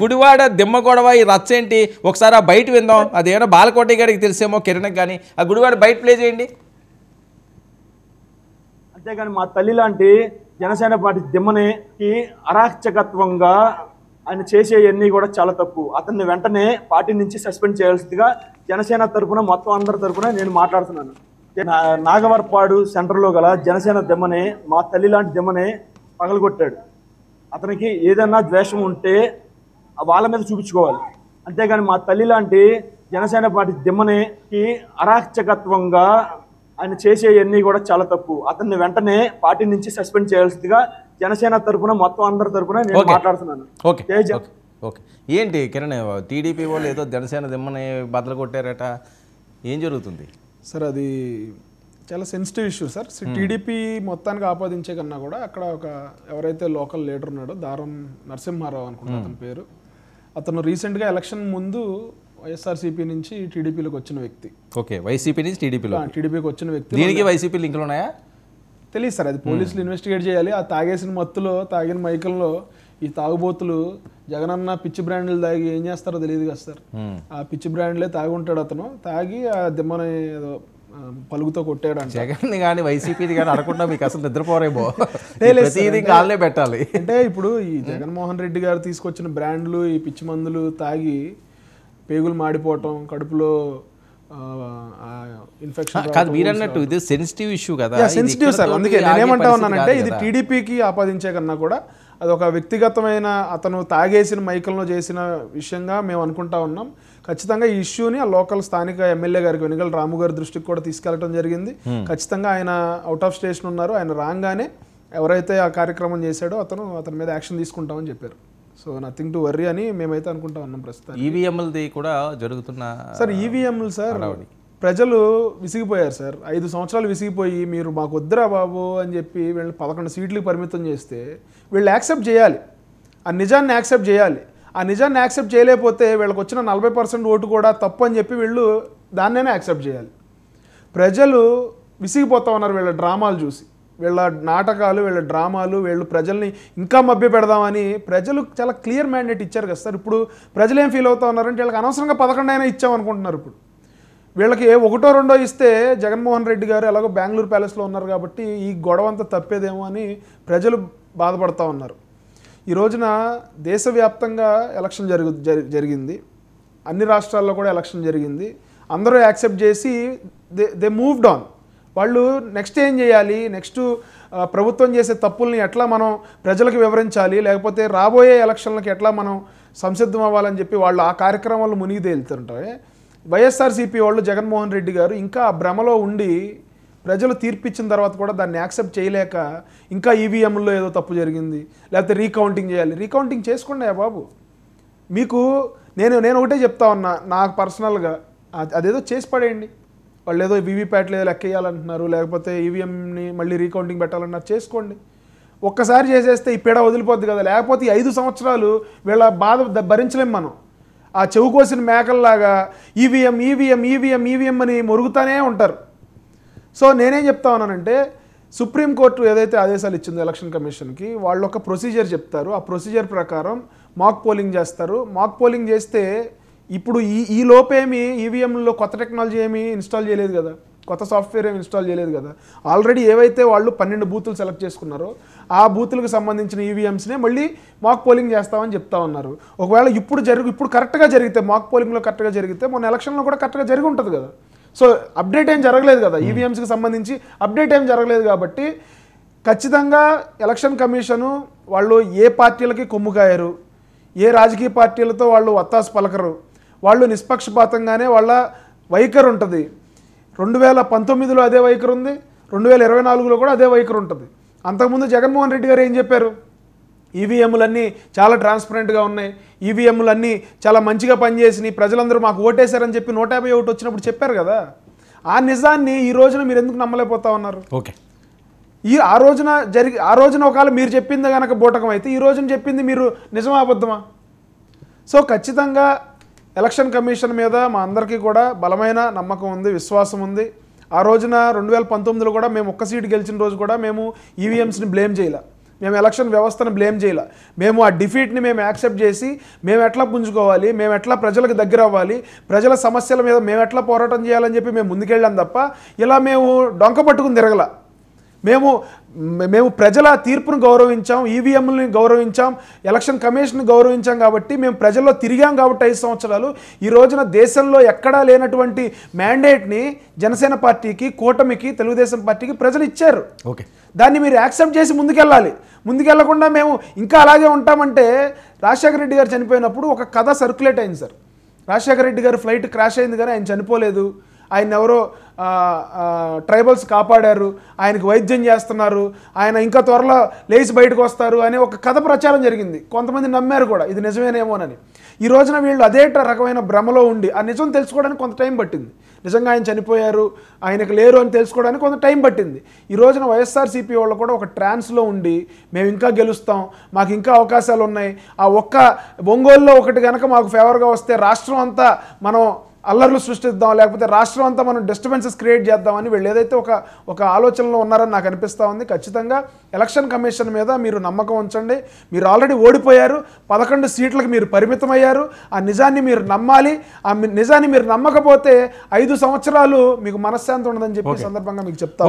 గుడివాడ దిమ్మ గొడవ ఈ రచ్చ ఏంటి ఒకసారి ఆ బయట విందాం. అదేమో బాలకోటి గారికి తెలిసేమో కిరణ్ కానీ ఆ గుడివాడ బయట ప్లే చేయండి. అంతేగాని మా తల్లి లాంటి జనసేన పార్టీ దిమ్మకి అరాచకత్వంగా ఆయన చేసేవన్నీ కూడా చాలా తప్పు. అతన్ని వెంటనే పార్టీ నుంచి సస్పెండ్ చేయాల్సిందిగా జనసేన తరఫున మొత్తం అందరి తరఫున నేను మాట్లాడుతున్నాను. నాగవరపాడు సెంటర్లో గల జనసేన దిమ్మనే మా తల్లి లాంటి దిమ్మనే పగలగొట్టాడు. అతనికి ఏదన్నా ద్వేషం ఉంటే వాళ్ళ మీద చూపించుకోవాలి. అంతేగాని మా తల్లి లాంటి జనసేన పార్టీ దిమ్మకి అరాచకత్వంగా ఆయన చేసేవన్నీ కూడా చాలా తప్పు. అతన్ని వెంటనే పార్టీ నుంచి సస్పెండ్ చేయాల్సిందిగా జనసేన తరఫున మొత్తం అందరి తరఫున నేను మాట్లాడుతున్నాను. ఏంటి కిరణ్, టీడీపీ వాళ్ళు ఏదో జనసేన దిమ్మని బద్దలు కొట్టారట, ఏం జరుగుతుంది సార్? అది చాలా సెన్సిటివ్ ఇష్యూ సార్. టీడీపీ మొత్తానికి ఆపాదించే కన్నా కూడా అక్కడ ఒక ఎవరైతే లోకల్ లీడర్ ఉన్నాడో దారం నరసింహారావు అనుకుంటా అతని పేరు, అతను రీసెంట్గా ఎలక్షన్ ముందు వైఎస్ఆర్సీపీ నుంచి టీడీపీలోకి వచ్చిన వ్యక్తి. ఓకే, వైసీపీ నుంచి టీడీపీకి వచ్చిన వ్యక్తి. దీనికి వైసీపీ లింకులు ఉన్నాయా తెలియదు సార్, అది పోలీసులు ఇన్వెస్టిగేట్ చేయాలి. ఆ తాగేసిన మత్తులో తాగిన మైకల్లో ఈ తాగుబోతులు జగనన్న పిచ్చి బ్రాండ్లు తాగి ఏం చేస్తారో తెలియదు కదా సార్. ఆ పిచ్చి బ్రాండ్లే తాగి ఉంటాడు అతను. తాగి ఆ దిమ్మని ఏదో పలుగుతో కొట్టాడు అంటే జగన్ కానీ వైసీపీది కానీ అడగకుండా మీకు అసలు నిద్రపోరేమో, కాళ్ళే పెట్టాలి. అంటే ఇప్పుడు ఈ జగన్మోహన్ రెడ్డి గారు తీసుకొచ్చిన బ్రాండ్లు ఈ పిచ్చి మందులు తాగి పేగులు మాడిపోవటం, కడుపులో ఇన్ఫెక్షన్ కాదు మీరు అన్నట్టు ఇది సెన్సిటివ్ ఇష్యూ కదా. సెన్సిటివ్ సార్, అందుకే నేనేమంటా ఉన్నానంటే ఇది టీడీపీకి ఆపాదించే కన్నా కూడా అదొక వ్యక్తిగతమైన అతను తాగేసిన మైకల్లో చేసిన విషయంగా మేము అనుకుంటా ఉన్నాం. ఖచ్చితంగా ఈ ఇష్యూని ఆ లోకల్ స్థానిక ఎమ్మెల్యే గారికి వెనుగల రాము గారి దృష్టికి కూడా తీసుకెళ్లడం జరిగింది. ఖచ్చితంగా ఆయన అవుట్ ఆఫ్ స్టేషన్ ఉన్నారు. ఆయన రాగానే ఎవరైతే ఆ కార్యక్రమం చేశాడో అతని మీద యాక్షన్ తీసుకుంటామని చెప్పారు. సో నథింగ్ టు వర్రీ అని మేమైతే అనుకుంటా ఉన్నాం ప్రస్తుతం. ఈవీఎంలది కూడా జరుగుతున్న సార్, ఈవీఎంలు సార్ ప్రజలు విసిగిపోయారు సార్. 5 సంవత్సరాలు విసిగిపోయి మీరు మాకు వద్దురా బాబు అని చెప్పి వీళ్ళు 11 సీట్లకు పరిమితం చేస్తే వీళ్ళు యాక్సెప్ట్ చేయాలి, ఆ నిజాన్ని యాక్సెప్ట్ చేయాలి. ఆ నిజాన్ని యాక్సెప్ట్ చేయలేకపోతే వీళ్ళకి వచ్చిన 40% ఓటు కూడా తప్పు అని చెప్పి వీళ్ళు దాన్నే యాక్సెప్ట్ చేయాలి. ప్రజలు విసిగిపోతా ఉన్నారు వీళ్ళ డ్రామాలు చూసి, వీళ్ళ నాటకాలు, వీళ్ళ డ్రామాలు, వీళ్ళు ప్రజల్ని ఇంకా మభ్య పెడదామని ప్రజలు చాలా క్లియర్ మ్యాండేట్ ఇచ్చారు కదా సార్. ఇప్పుడు ప్రజలు ఏం ఫీల్ అవుతా ఉన్నారంటే వీళ్ళకి అనవసరంగా 11 అయినా ఇచ్చామనుకుంటున్నారు. ఇప్పుడు వీళ్ళకి 1, 2 ఇస్తే జగన్మోహన్ రెడ్డి గారు ఎలాగో బెంగళూరు ప్యాలెస్లో ఉన్నారు కాబట్టి ఈ గొడవ అంతా తప్పేదేమో అని ప్రజలు బాధపడుతూ ఉన్నారు. ఈ రోజున దేశవ్యాప్తంగా ఎలక్షన్ జరిగింది, అన్ని రాష్ట్రాల్లో కూడా ఎలక్షన్ జరిగింది. అందరూ యాక్సెప్ట్ చేసి దే మూవ్డ్ ఆన్. వాళ్ళు నెక్స్ట్ ఏం చేయాలి, నెక్స్ట్ ప్రభుత్వం చేసే తప్పుల్ని ఎట్లా మనం ప్రజలకు వివరించాలి, లేకపోతే రాబోయే ఎలక్షన్లకి ఎట్లా మనం సంసిద్ధం అవ్వాలని చెప్పి వాళ్ళు ఆ కార్యక్రమాల్లో మునిగి తేలుతుంటారు. వైఎస్ఆర్సీపీ వాళ్ళు జగన్మోహన్ రెడ్డి గారు ఇంకా ఆ భ్రమలో ఉండి ప్రజలు తీర్పిచ్చిన తర్వాత కూడా దాన్ని యాక్సెప్ట్ చేయలేక ఇంకా ఈవీఎంలో ఏదో తప్పు జరిగింది, లేకపోతే రీకౌంటింగ్ చేయాలి. రీకౌంటింగ్ చేసుకోండి బాబు. మీకు నేను ఒకటే చెప్తా ఉన్నా, నాకు పర్సనల్గా అదేదో చేసి పడేయండి. వాళ్ళు ఏదో వీవీప్యాట్లు ఏదో లెక్క వేయాలంటున్నారు, లేకపోతే ఈవీఎంని మళ్ళీ రీకౌంటింగ్ పెట్టాలన్నారు, చేసుకోండి. ఒక్కసారి చేసేస్తే ఈ పీడ వదిలిపోద్ది కదా. లేకపోతే 5 సంవత్సరాలు వీళ్ళ బాధ భరించలేం మనం. ఆ చెవు కోసిన మేకల్లాగా ఈవీఎం ఈవీఎం ఈవీఎం ఈవీఎం అని మొరుగుతానే ఉంటారు. సో నేనేం చెప్తా ఉన్నానంటే, సుప్రీంకోర్టు ఏదైతే ఆదేశాలు ఇచ్చిందో ఎలక్షన్ కమిషన్కి, వాళ్ళు ఒక ప్రొసీజర్ చెప్తారు. ఆ ప్రొసీజర్ ప్రకారం మాక్ పోలింగ్ చేస్తారు. మాక్ పోలింగ్ చేస్తే ఇప్పుడు ఈ లోపేమి ఈవీఎంలో కొత్త టెక్నాలజీ ఏమీ ఇన్స్టాల్ చేయలేదు కదా, కొత్త సాఫ్ట్వేర్ ఏమి ఇన్స్టాల్ చేయలేదు కదా. ఆల్రెడీ ఏవైతే వాళ్ళు 12 బూతులు సెలెక్ట్ చేసుకున్నారో ఆ బూతులకు సంబంధించిన ఈవీఎంస్నే మళ్ళీ మాక్ పోలింగ్ చేస్తామని చెప్తా ఉన్నారు. ఒకవేళ ఇప్పుడు కరెక్ట్గా జరిగితే, మాక్ పోలింగ్లో కరెక్ట్గా జరిగితే మొన్న ఎలక్షన్లో కూడా కరెక్ట్గా జరిగి ఉంటుంది కదా. సో అప్డేట్ ఏం జరగలేదు కదా, ఈవీఎంస్కి సంబంధించి అప్డేట్ ఏం జరగలేదు. కాబట్టి ఖచ్చితంగా ఎలక్షన్ కమిషను వాళ్ళు ఏ పార్టీలకి కొమ్ముకాయరు, ఏ రాజకీయ పార్టీలతో వాళ్ళు వత్తాసు పలకరు, వాళ్ళు నిష్పక్షపాతంగానే వాళ్ళ వైఖరి ఉంటుంది. 2019లో అదే వైఖరి ఉంది, 2024లో కూడా అదే వైఖరి ఉంటుంది. అంతకుముందు జగన్మోహన్ రెడ్డి గారు ఏం చెప్పారు, ఈవీఎంలన్నీ చాలా ట్రాన్స్పరెంట్గా ఉన్నాయి, ఈవీఎంలన్నీ చాలా మంచిగా పనిచేసినాయి, ప్రజలందరూ మాకు ఓటేశారని చెప్పి 151 వచ్చినప్పుడు చెప్పారు కదా. ఆ నిజాన్ని ఈ రోజున మీరు ఎందుకు నమ్మలేకపోతా ఉన్నారు? ఓకే, ఆ రోజున ఒకవేళ మీరు చెప్పింది కనుక బూటకం అయితే ఈ రోజున చెప్పింది మీరు నిజమా అబద్ధమా? సో ఖచ్చితంగా ఎలక్షన్ కమిషన్ మీద మా అందరికీ కూడా బలమైన నమ్మకం ఉంది, విశ్వాసం ఉంది. ఆ రోజున 2019లో కూడా మేము 1 సీటు గెలిచిన రోజు కూడా మేము ఈవీఎంస్ని బ్లేమ్ చేయలే. మేము ఎలక్షన్ వ్యవస్థను బ్లేమ్ చేయాలి. మేము ఆ డిఫీట్ని మేము యాక్సెప్ట్ చేసి మేము ఎట్లా పుంజుకోవాలి, మేము ఎట్లా ప్రజలకు దగ్గర అవ్వాలి, ప్రజల సమస్యల మీద మేము ఎట్లా పోరాటం చేయాలని చెప్పి మేము ముందుకెళ్ళాం తప్ప ఇలా మేము డొంక పట్టుకుని తిరగల. మేము ప్రజల తీర్పును గౌరవించాం, ఈవీఎంలని గౌరవించాం, ఎలక్షన్ కమిషన్ని గౌరవించాం కాబట్టి మేము ప్రజల్లో తిరిగాం కాబట్టి 5 సంవత్సరాలు ఈ రోజున దేశంలో ఎక్కడా లేనటువంటి మ్యాండేట్ని జనసేన పార్టీకి, కూటమికి, తెలుగుదేశం పార్టీకి ప్రజలు ఇచ్చారు. ఓకే, దాన్ని మీరు యాక్సెప్ట్ చేసి ముందుకెళ్ళాలి. ముందుకెళ్లకుండా మేము ఇంకా అలాగే ఉంటామంటే, రాజశేఖర రెడ్డి గారు చనిపోయినప్పుడు ఒక కథ సర్క్యులేట్ అయింది సార్. రాజశేఖర రెడ్డి గారు ఫ్లైట్ క్రాష్ అయింది కానీ ఆయన చనిపోలేదు, ఆయన ఎవరో ట్రైబల్స్ కాపాడారు, ఆయనకు వైద్యం చేస్తున్నారు, ఆయన ఇంకా త్వరలో లేచి బయటకు వస్తారు అనే ఒక కథ ప్రచారం జరిగింది. కొంతమంది నమ్మారు కూడా ఇది నిజమేనేమోనని. ఈ రోజున వీళ్ళు అదే రకమైన భ్రమలో ఉండి ఆ నిజం తెలుసుకోవడానికి కొంత టైం పట్టింది. నిజంగా ఆయన చనిపోయారు, ఆయనకు లేరు అని తెలుసుకోవడానికి కొంత టైం పట్టింది. ఈ రోజున వైఎస్ఆర్సీపీ వాళ్ళు కూడా ఒక ట్రాన్స్లో ఉండి మేము ఇంకా గెలుస్తాం, మాకు ఇంకా అవకాశాలు ఉన్నాయి, ఆ ఒక్క ఒంగోలులో ఒకటి కనుక మాకు ఫేవర్గా వస్తే రాష్ట్రం అంతా మనం అల్లర్లు సృష్టిద్దాం, లేకపోతే రాష్ట్రం అంతా మనం డిస్టర్బెన్సెస్ క్రియేట్ చేద్దామని వీళ్ళు ఏదైతే ఒక ఆలోచనలో ఉన్నారని నాకు అనిపిస్తూ ఉంది. ఖచ్చితంగా ఎలక్షన్ కమిషన్ మీద మీరు నమ్మకం ఉంచండి. మీరు ఆల్రెడీ ఓడిపోయారు, 11 సీట్లకు మీరు పరిమితమయ్యారు. ఆ నిజాన్ని మీరు నమ్మాలి. ఆ నిజాన్ని మీరు నమ్మకపోతే 5 సంవత్సరాలు మీకు మనశ్శాంతి ఉండదని చెప్పి సందర్భంగా మీకు చెప్తా.